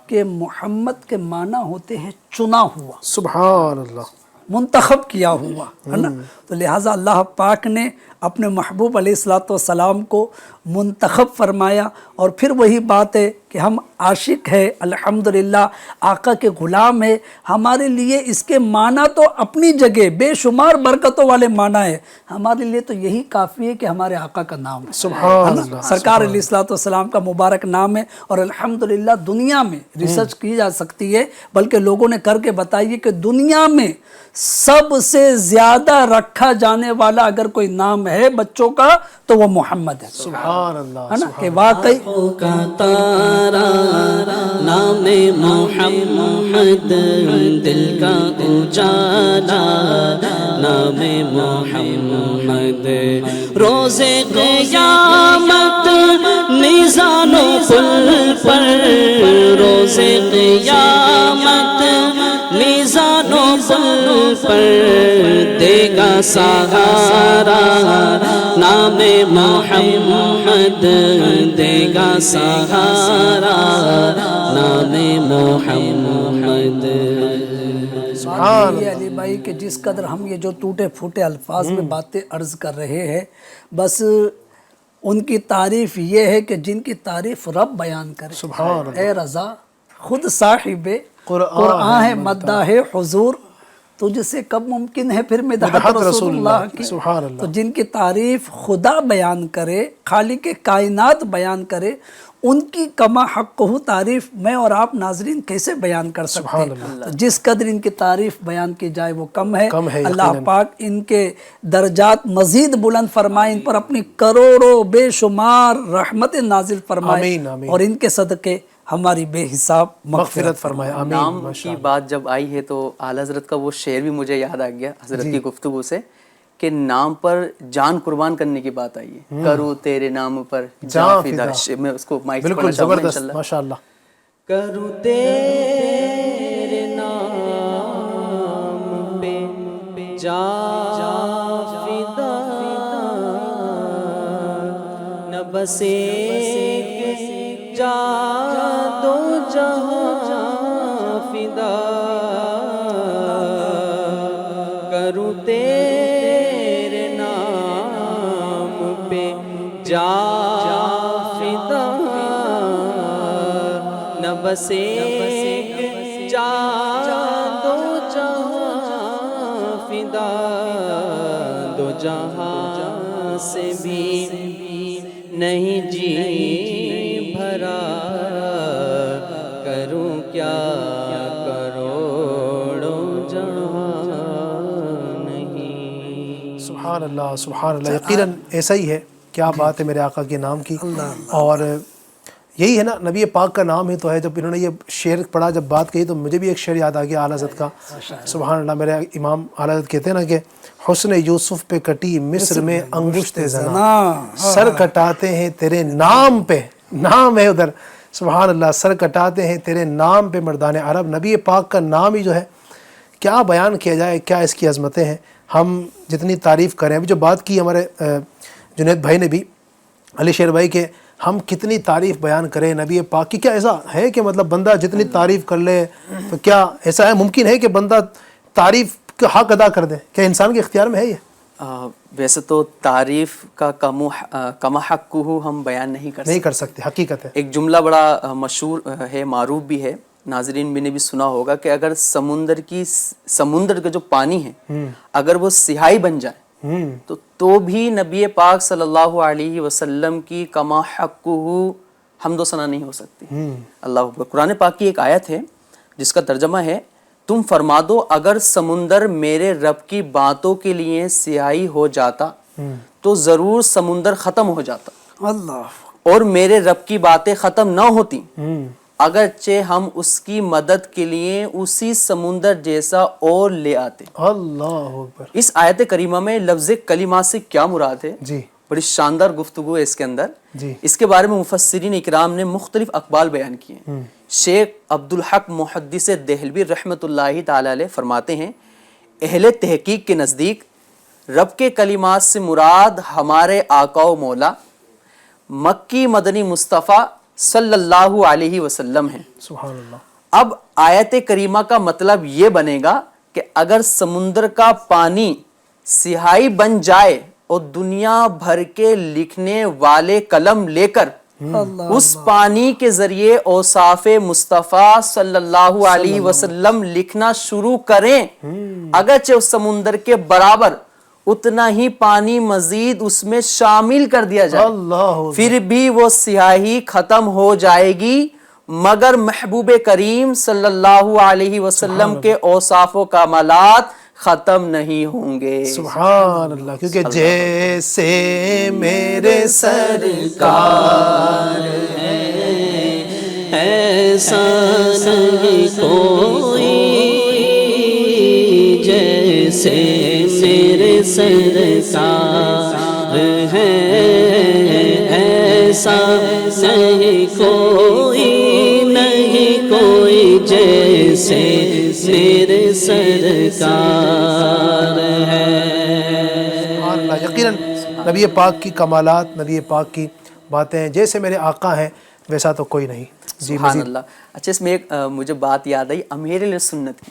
کہ محمد کے معنی ہوتے ہیں چنا ہوا، سبحان اللہ، منتخب کیا ہوا ہے نا۔ تو لہٰذا اللہ پاک نے اپنے محبوب علیہ الصلوۃ والسلام کو منتخب فرمایا، اور پھر وہی بات ہے کہ ہم عاشق ہے الحمدللہ، آقا کے غلام ہے، ہمارے لیے اس کے معنی تو اپنی جگہ بے شمار برکتوں والے معنی ہے، ہمارے لیے تو یہی کافی ہے کہ ہمارے آقا کا نام ہے، سبحان اللہ، سرکار علیہ الصلوۃ والسلام کا مبارک نام ہے، اور الحمدللہ دنیا میں ریسرچ کی جا سکتی ہے، بلکہ لوگوں نے کر کے بتائیے کہ دنیا میں سب سے زیادہ رکھا جانے والا اگر کوئی نام ہے بچوں کا تو وہ محمد ہے، سبحان اللہ، ہے نا، کہ واقعی کا تارا نام محمد، دل کا اجالا نام محمد، روز قیامت میزان و پل پر، روز قیامت میزان و پل پر دے گا سہارا نام محمد، دے گا سہارا نام محمد۔ یہ علی بھائی کہ جس قدر ہم یہ جو ٹوٹے پھوٹے الفاظ میں باتیں عرض کر رہے ہیں، بس ان کی تعریف یہ ہے کہ جن کی تعریف رب بیان کرے، سبحان اے رضا خود صاحب قرآن ہے مداح حضور، تجھ سے کب ممکن ہے پھر مدحت رسول اللہ کی، سبحان اللہ۔ تو جن کی تعریف خدا بیان کرے، خالق کائنات بیان کرے، ان کی کما حق تعریف میں اور آپ ناظرین کیسے بیان کر سکتے ہیں؟ تو جس قدر ان کی تعریف بیان کی جائے وہ کم ہے۔ اللہ پاک ان کے درجات مزید بلند فرمائے، ان پر اپنی کروڑوں بے شمار رحمت نازل فرمائے، اور ان کے صدقے ہماری بے حساب مغفرت فرمائے، آمین۔ نام کی بات جب آئی ہے تو اعلیٰ حضرت کا وہ شعر بھی مجھے یاد آ گیا حضرت کی گفتگو سے، کہ نام پر جان قربان کرنے کی بات آئی ہے، کروں تیرے نام پر جان فدا۔ میں اس کو مائک سے پڑھنا چاہوں گا انشاءاللہ۔ ماشاءاللہ۔ کروں تیرے نام پہ جان فدا، نہ بس ایک جان دو جہاں فدا، کروں تیرے نام پہ جان فدا، نہ بس ایک جان دو جہاں فدا، دو جہاں سے بھی نہیں جی بھرا، کروں کیا کروڑوں جہاں نہیں۔ سبحان اللہ، سبحان اللہ۔ یقیناً ایسا ہی ہے، کیا بات ہے میرے آقا کے نام کی، اور یہی ہے نا، نبی پاک کا نام ہی تو ہے۔ جب انہوں نے یہ شعر پڑھا، جب بات کہی، تو مجھے بھی ایک شعر یاد آ گیا اعلیٰ حضرت کا، سبحان اللہ۔ میرے امام اعلیٰ حضرت کہتے ہیں نا کہ حسن یوسف پہ کٹی مصر میں انگشت زنا، سر کٹاتے ہیں تیرے نام پہ، نام ہے ادھر، سبحان اللہ، سر کٹاتے ہیں تیرے نام پہ مردان عرب۔ نبی پاک کا نام ہی جو ہے، کیا بیان کیا جائے، کیا اس کی عظمتیں ہیں۔ ہم جتنی تعریف کریں، ابھی جو بات کی ہمارے جنید بھائی نے بھی، علی شیر بھائی، کہ ہم کتنی تعریف بیان کریں نبی پاک کی، کیا ایسا ہے کہ مطلب بندہ جتنی تعریف کر لے تو کیا ایسا ہے ممکن ہے کہ بندہ تعریف کا حق ادا کر دے؟ کیا انسان کے اختیار میں ہے یہ؟ ویسے تو تعریف کا کما حق ہم بیان نہیں کر سکتے، حقیقت ہے۔ ایک جملہ بڑا مشہور ہے، معروف بھی ہے، ناظرین بھی نے بھی سنا ہوگا، کہ اگر سمندر کا جو پانی ہے اگر وہ سیاہی بن جائے تو بھی نبی پاک صلی اللہ علیہ وسلم کی کما حق حمد و ثنا نہیں ہو سکتی۔ اللہ اکبر۔ قرآن پاک کی ایک آیت ہے جس کا ترجمہ ہے، تم فرما دو اگر سمندر میرے رب کی باتوں کے لیے سیاہی ہو جاتا تو ضرور سمندر ختم ہو جاتا، اللہ، اور میرے رب کی باتیں ختم نہ ہوتی اگرچہ ہم اس کی مدد کے لیے اسی سمندر جیسا اور لے آتے۔ اللہ اکبر۔ اس آیت کریمہ میں لفظ کلمات سے کیا مراد ہے؟ جی، بڑی شاندار گفتگو ہے اس کے اندر۔ جی، اس کے بارے میں مفسرین اکرام نے مختلف اقوال بیان کیے ہیں۔ شیخ عبدالحق محدث دہلوی رحمۃ اللہ تعالی علیہ فرماتے ہیں، اہل تحقیق کے نزدیک رب کے کلمات سے مراد ہمارے آقا و مولا مکی مدنی مصطفیٰ صلی اللہ علیہ وسلم ہیں۔ سبحان اللہ۔ اب آیت کریمہ کا مطلب یہ بنے گا کہ اگر سمندر کا پانی سیاہی بن جائے اور دنیا بھر کے لکھنے والے قلم لے کر اس پانی کے ذریعے اوصاف مصطفیٰ صلی اللہ علیہ وسلم لکھنا شروع کریں، اگرچہ اس سمندر کے برابر اتنا ہی پانی مزید اس میں شامل کر دیا جائے، پھر بھی وہ سیاہی ختم ہو جائے گی، مگر محبوب کریم صلی اللہ علیہ وسلم کے اوصاف و کمالات ختم نہیں ہوں گے۔ سبحان اللہ، کیونکہ جیسے میرے سرکار ایسا نہیں کوئی، جیسے میرے سرکار ہے، ایسا نہیں کوئی، نہیں کوئی جیسے میرے سرکار ہے۔ سبحان اللہ، یقیناً نبی پاک کی کمالات، نبی پاک کی باتیں ہیں، جیسے میرے آقا ہیں ویسا تو کوئی نہیں۔ جی سبحان اللہ۔ اچھا، اس میں ایک مجھے بات یاد آئی امیر اہل سنت کی،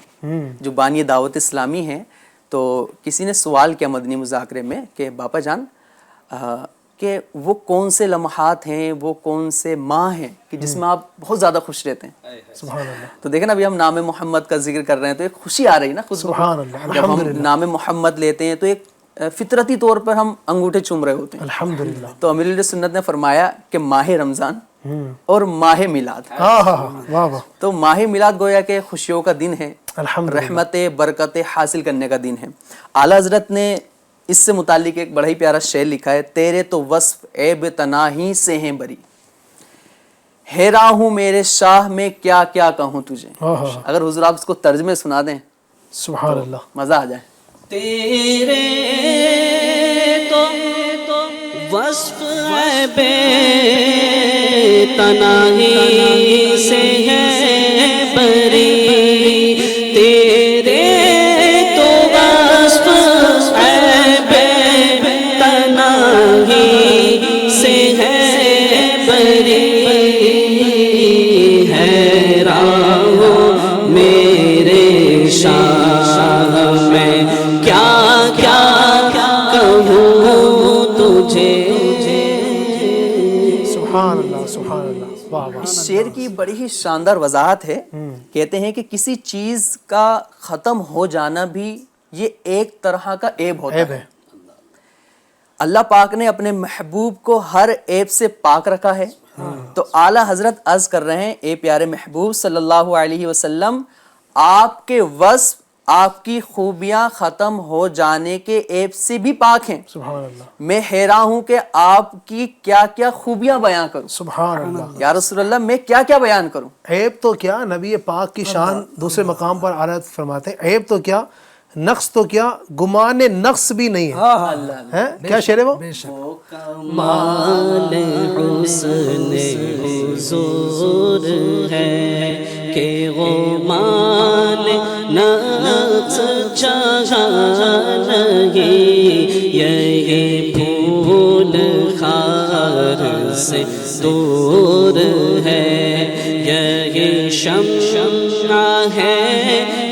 جو بانی دعوت اسلامی ہیں، تو کسی نے سوال کیا مدنی مذاکرے میں کہ باپا جان کہ وہ کون سے لمحات ہیں، وہ کون سے ماہ ہیں کہ جس میں آپ بہت زیادہ خوش رہتے ہیں؟ سبحان اللہ، تو دیکھیں نا، ابھی ہم نام محمد کا ذکر کر رہے ہیں تو ایک خوشی آ رہی ہے نا خود بخود۔ سبحان اللہ، جب ہم نام محمد لیتے ہیں تو ایک فطرتی طور پر ہم انگوٹھے چوم رہے ہوتے ہیں۔ الحمدللہ۔ تو امیر اہل سنت نے فرمایا کہ ماہ رمضان اور ماہ میلاد، ہاں ہاں ہاں، واہ واہ، تو ماہ میلاد گویا کہ خوشیوں کا دن ہے، الحمدللہ، رحمتیں برکتیں حاصل کرنے کا دن ہے۔ اعلیٰ حضرت نے اس سے متعلق ایک بڑا ہی پیارا شعر لکھا ہے، تیرے تو وصف عیب تناہی سے ہیں بری، حیراں ہوں میرے شاہ میں کیا کیا کہوں تجھے۔ اگر حضور آپ اس کو ترجمے سنا دیں سبحان اللہ، مزہ آ جائے۔ تیرے تو وصف عیب تناہی سے ہے بری، تیرے تو وصف عیب تناہی سے ہے بری، حیران ہوں میرے شاہ میں کیا کیا کہوں تجھے۔ سبحان اللہ، سبحان اللہ، واہ واہ، اس شعر کی بڑی ہی شاندار وضاحت ہے۔ کہتے ہیں کہ کسی چیز کا ختم ہو جانا بھی یہ ایک طرح کا عیب ہوتا عیب ہے۔ ہے، اللہ پاک نے اپنے محبوب کو ہر عیب سے پاک رکھا ہے، تو اعلیٰ حضرت عرض کر رہے ہیں اے پیارے محبوب صلی اللہ علیہ وسلم، آپ کے وصف، آپ کی خوبیاں ختم ہو جانے کے عیب سے بھی پاک ہیں۔ سبحان اللہ، میں حیران ہوں کہ آپ کی کیا کیا خوبیاں بیان کروں، سبحان اللہ۔ یا رسول اللہ میں کیا کیا بیان کروں۔ عیب تو کیا، نبی پاک کی شان دوسرے مقام پر اعلیٰ فرماتے ہیں، عیب تو کیا، نقص تو کیا، گمان نقص بھی نہیں ہے۔ ہیں؟ کیا شعر ہے وہ؟ کمال حسن حضور ہے کہ گمان نقص جہاں نہیں، یہ پھول خار سے دور ہے، یہ شمع ہے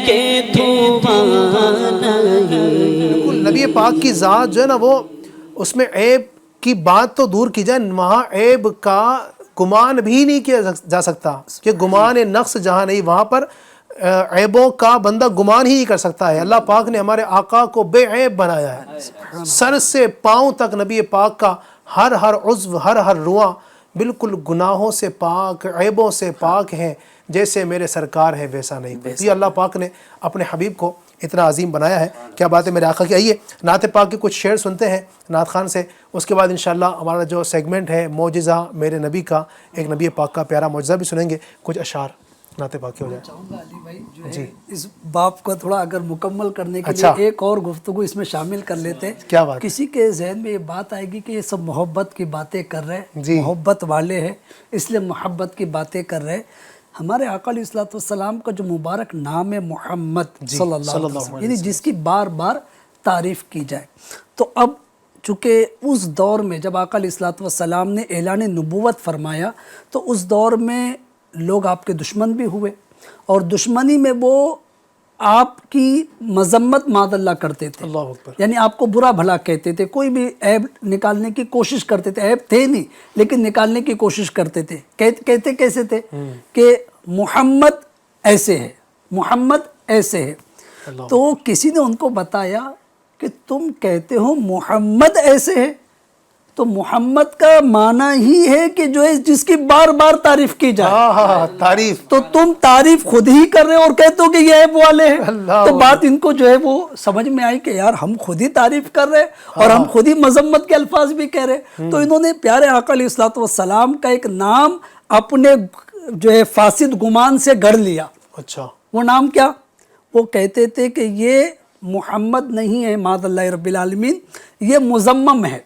کہ دھواں نہیں۔ نبی پاک کی ذات جو ہے نا، وہ اس میں عیب کی بات تو دور کی جائے، وہاں عیب کا گمان بھی نہیں کیا جا سکتا، کہ گمان نقص جہاں نہیں، وہاں پر عیبوں کا بندہ گمان ہی نہیں کر سکتا ہے۔ اللہ پاک نے ہمارے آقا کو بے عیب بنایا ہے، سر سے پاؤں تک نبی پاک کا ہر عضو، ہر رواں بالکل گناہوں سے پاک، عیبوں سے پاک ہیں، جیسے میرے سرکار ہے ویسا نہیں کوئی۔ یہ اللہ پاک نے اپنے حبیب کو اتنا عظیم بنایا ہے۔ کیا بات ہے میرے آقا کی۔ آئیے نعت پاک کے کچھ شعر سنتے ہیں نعت خان سے، اس کے بعد انشاءاللہ ہمارا جو سیگمنٹ ہے معجزہ میرے نبی کا، ایک نبی پاک کا پیارا معجزہ بھی سنیں گے، کچھ اشعار نعت پاک کی ہو جائے۔ چاہوں گا علی بھائی جو ہے اس باپ کو تھوڑا اگر مکمل کرنے کے لیے ایک اور گفتگو اس میں شامل کر لیتے ہیں۔ کیا بات؟ کسی کے ذہن میں یہ بات آئے گی کہ یہ سب محبت کی باتیں کر رہے ہیں، محبت والے ہیں اس لیے محبت کی باتیں کر رہے ہیں۔ ہمارے آقا علیہ الصلوۃ والسلام کا جو مبارک نام ہے محمد صلی اللہ علیہ وسلم، یعنی جس کی بار بار تعریف کی جائے، تو اب چونکہ اس دور میں جب آقا علیہ الصلوۃ والسلام نے اعلان نبوت فرمایا تو اس دور میں لوگ آپ کے دشمن بھی ہوئے، اور دشمنی میں وہ آپ کی مذمت معاذ اللہ کرتے تھے، اللہ اکبر، یعنی آپ کو برا بھلا کہتے تھے، کوئی بھی عیب نکالنے کی کوشش کرتے تھے، عیب تھے نہیں لیکن نکالنے کی کوشش کرتے تھے. کہتے کیسے تھے کہ محمد ایسے ہے، محمد ایسے ہے. تو کسی نے ان کو بتایا کہ تم کہتے ہو محمد ایسے ہے، تو محمد کا معنی ہی ہے کہ جو ہے جس کی بار بار تعریف کی جائے. ہاں تعریف، تو تم تعریف خود ہی کر رہے ہو اور کہتے ہو کہ یہ عیب والے ہیں. تو بات ان کو جو ہے وہ سمجھ میں آئی کہ یار ہم خود ہی تعریف کر رہے اور ہم خود ہی مذمت کے الفاظ بھی کہہ رہے. تو انہوں نے پیارے آقا علیہ الصلوۃ والسلام کا ایک نام اپنے جو ہے فاسد گمان سے گڑھ لیا. اچھا، وہ نام کیا؟ وہ کہتے تھے کہ یہ محمد نہیں ہے معاذ اللہ رب العالمین، یہ مذمم ہے،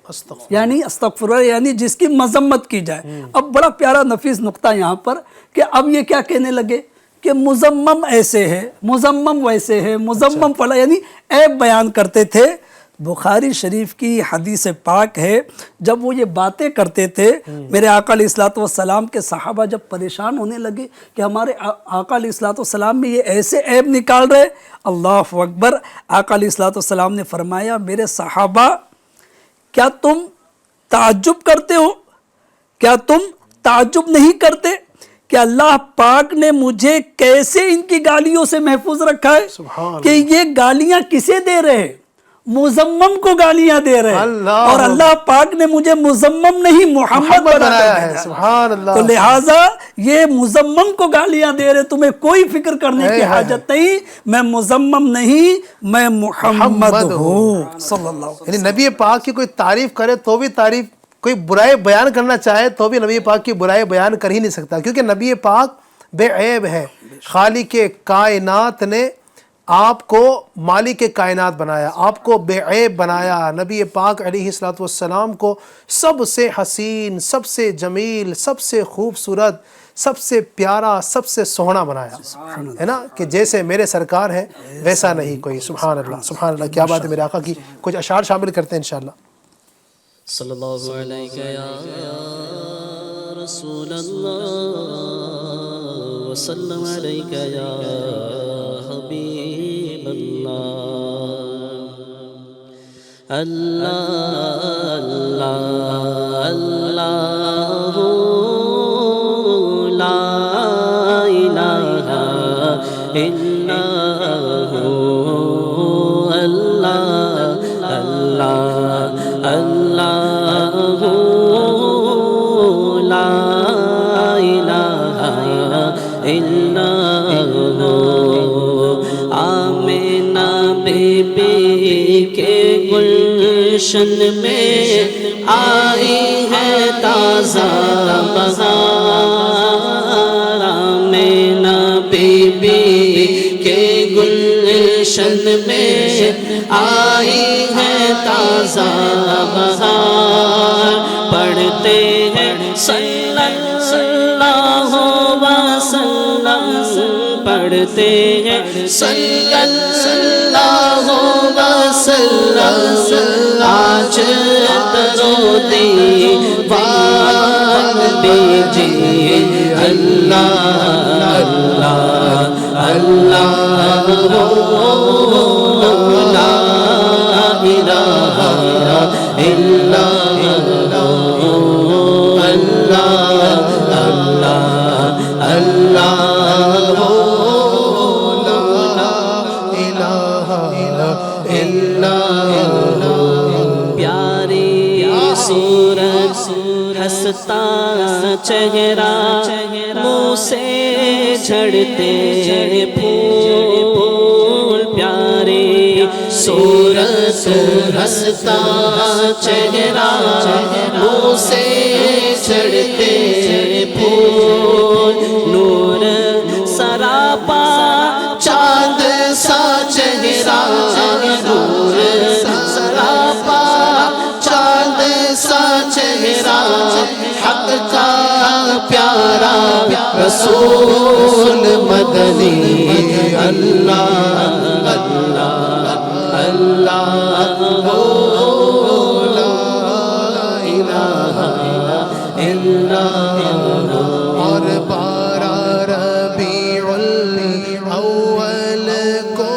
یعنی استغفر اللہ، یعنی جس کی مذمت کی جائے. اب بڑا پیارا نفیس نقطہ یہاں پر کہ اب یہ کیا کہنے لگے کہ مذمم ایسے ہے، مذمم ویسے ہے، مذمم فلا، یعنی عیب بیان کرتے تھے. بخاری شریف کی حدیث پاک ہے، جب وہ یہ باتیں کرتے تھے میرے آقا علیہ الصلوۃ والسلام کے صحابہ جب پریشان ہونے لگے کہ ہمارے آقا علیہ الصلوۃ والسلام میں یہ ایسے عیب نکال رہے. اللہ اکبر. آقا علیہ الصلوۃ والسلام نے فرمایا میرے صحابہ کیا تم تعجب کرتے ہو؟ کیا تم تعجب نہیں کرتے کہ اللہ پاک نے مجھے کیسے ان کی گالیوں سے محفوظ رکھا ہے کہ یہ گالیاں کسے دے رہے ہیں؟ مذمم کو گالیاں دے رہے ہیں، اور اللہ پاک نے مجھے مذمم نہیں محمد بنایا ہے. سبحان اللہ. تو لہٰذا یہ مذمم کو گالیاں دے رہے، تمہیں کوئی فکر کرنے کی حاجت نہیں، میں مذمم نہیں، میں محمد ہوں صلی اللہ علیہ وسلم. یعنی نبی پاک کی کوئی تعریف کرے تو بھی تعریف، کوئی برائی بیان کرنا چاہے تو بھی نبی پاک کی برائی بیان کر ہی نہیں سکتا، کیونکہ نبی پاک بے عیب ہے. خالق کائنات نے آپ کو مالک کائنات بنایا، آپ کو بے عیب بنایا. نبی پاک علیہ الصلوۃ والسلام کو سب سے حسین، سب سے جمیل، سب سے خوبصورت، سب سے پیارا، سب سے سوہنا بنایا ہے نا، کہ جیسے میرے سرکار ہے ویسا نہیں کوئی. سبحان اللہ، سبحان اللہ. کیا بات ہے میرے آقا کی. کچھ اشعار شامل کرتے ہیں انشاءاللہ. صلی اللہ علیہ یا رسول اللہ وسلم علیہ یا حبیب اللہ. اللہ اللہ لا الہ الا ہو، اللہ اللہ اللہ لا الہ الا ہو. آمینہ بی بی کے گلشن میں آئی ہے تازہ بہار. آمینہ بی بی کے گلشن میں آئی ہے تازہ بہار. پڑھتے ہیں صلی اللہ وسلم، پڑھتے ہیں صلی اللہ وسلم. آج درو دیوان دیجیے اللہ اللہ اللہ لا الہ الا ہنستا چہرہ منہ سے جھڑتے پھول. پیاری صورت ہنستا چہرہ منہ سے جھڑتے پھول. نور سراپا چاند سا چہرہ، نور سراپا چاند سا چہرہ. حق کا پیارا رسول مدنی. اللہ اللہ اللہ لا الہ الا اللہ. اور 12 ربیع الاول کو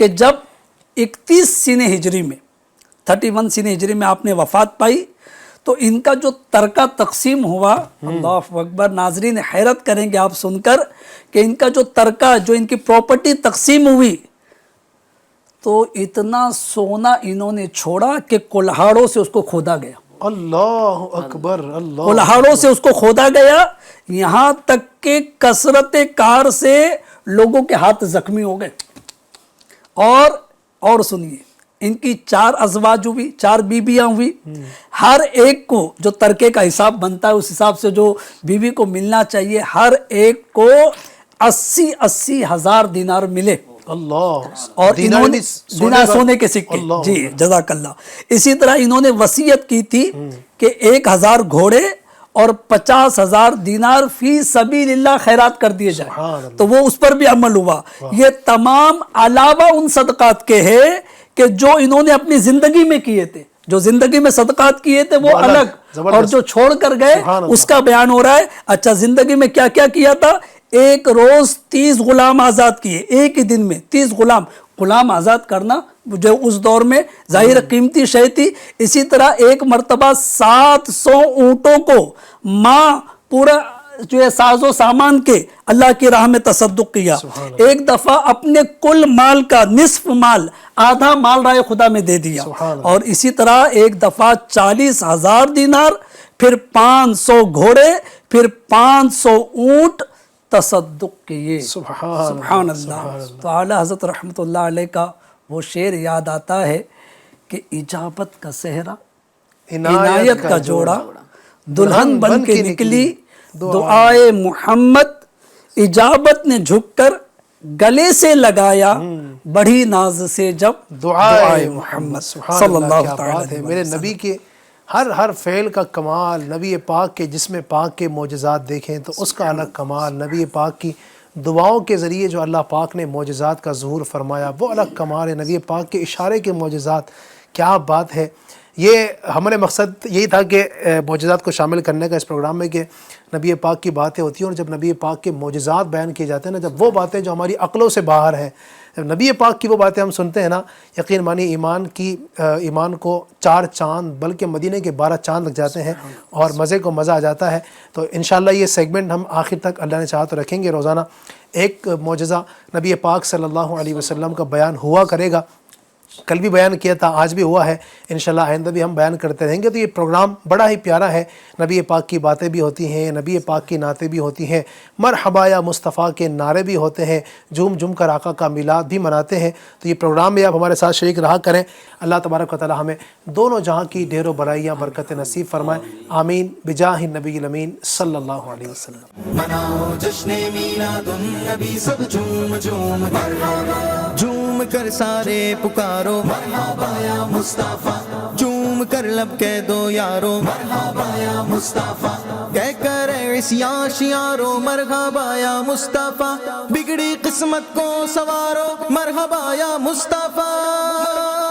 کہ جب 31 سین ہجری میں 31 سین ہجری میں آپ نے وفات پائی تو ان کا جو ترکہ تقسیم ہوا، اللہ اکبر، ناظرین حیرت کریں گے آپ سن کر کہ ان کا جو ترکہ، جو ان کی پراپرٹی تقسیم ہوئی، تو اتنا سونا انہوں نے چھوڑا کہ کلہاڑوں سے اس کو کھودا گیا. اللہ اکبر، اللہ کلہاڑوں سے اس کو کھودا گیا، یہاں تک کہ کثرت کار سے لوگوں کے ہاتھ زخمی ہو گئے. اور سنیے، ان کی 4 ازواج ہوئی، 4 بیویاں ہوئی. ہر ایک کو جو ترکے کا حساب بنتا ہے اس حساب سے جو بیوی کو ملنا چاہیے، ہر ایک کو 80 ہزار دینار ملے. اللہ، اور انہوں نے دینار سونے کے سکے. جی جزاک اللہ. اسی طرح انہوں نے وصیت کی تھی کہ 1000 گھوڑے اور 50,000 دینار فی سبیل اللہ خیرات کر دیے جائیں. تو وہ اس پر بھی عمل ہوا. یہ تمام علاوہ ان صدقات کے ہیں کہ جو انہوں نے اپنی زندگی میں کیے تھے. جو زندگی میں صدقات کیے تھے وہ الگ، اور جو چھوڑ کر گئے اس کا بیان ہو رہا ہے. اچھا، زندگی میں کیا کیا کیا تھا؟ ایک روز 30 غلام آزاد کیے، ایک ہی دن میں 30 غلام آزاد کرنا جو اس دور میں ظاہر قیمتی شے تھی. اسی طرح ایک مرتبہ 700 اونٹوں کو پورا جو ہے ساز و سامان کے اللہ کی راہ میں تصدق کیا. ایک دفعہ اپنے کل مال کا نصف مال، آدھا مال راہ خدا میں دے دیا. اور اسی طرح ایک دفعہ 40,000 دینار، پھر 500 گھوڑے، پھر 500 اونٹ تصدق کیے. سبحان اللہ. تو اعلیٰ حضرت رحمت اللہ علیہ کا وہ شعر یاد آتا ہے کہ اجابت کا صحرا، عنایت کا جوڑا، دلہن بن کے نکلی دعائے محمد، اجابت نے جھک کر گلے سے لگایا، بڑھی ناز سے جب دعائے محمد صلی اللہ تعالی علیہ وسلم. میرے نبی کے ہر فعل کا کمال، نبی پاک کے جسم پاک کے معجزات دیکھیں تو اس کا الگ کمال، نبی پاک کی دعاؤں کے ذریعے جو اللہ پاک نے معجزات کا ظہور فرمایا وہ الگ کمال ہے. نبی پاک کے اشارے کے معجزات، کیا بات ہے. یہ ہمارے مقصد یہی تھا کہ معجزات کو شامل کرنے کا اس پروگرام میں کہ نبی پاک کی باتیں ہوتی ہیں، اور جب نبی پاک کے معجزات بیان کیے جاتے ہیں نا، جب وہ باتیں جو ہماری عقلوں سے باہر ہیں، جب نبی پاک کی وہ باتیں ہم سنتے ہیں نا، یقین مانی ایمان کو 4 چاند بلکہ مدینے کے 12 چاند لگ جاتے ہیں اور مزے کو مزہ آ جاتا ہے. تو انشاءاللہ یہ سیگمنٹ ہم آخر تک اللہ نے چاہا تو رکھیں گے. روزانہ ایک معجزہ نبی پاک صلی اللہ علیہ وسلم کا بیان ہوا کرے گا. کل بھی بیان کیا تھا، آج بھی ہوا ہے، انشاءاللہ آئندہ بھی ہم بیان کرتے رہیں گے. تو یہ پروگرام بڑا ہی پیارا ہے. نبی پاک کی باتیں بھی ہوتی ہیں، نبی پاک کی نعتیں بھی ہوتی ہیں، مرحبا یا مصطفیٰ کے نعرے بھی ہوتے ہیں، جھوم کر آقا کا میلاد بھی مناتے ہیں. تو یہ پروگرام بھی آپ ہمارے ساتھ شریک رہا کریں. اللہ تبارک و تعالی ہمیں دونوں جہاں کی ڈھیر و برائیاں برکت نصیب فرمائے. آمین بجاہ النبی الامین صلی اللہ علیہ وسلم. مناؤ جشن میلاد النبی، سب جھوم کر سارے پکارو مرحبا یا مصطفیٰ، جھوم کر لب کہہ دو یارو مرحبا یا مصطفیٰ، کہہ کر عصیاں شیارو مرحبا یا مصطفیٰ، بگڑی قسمت کو سوارو مرحبا یا مصطفیٰ.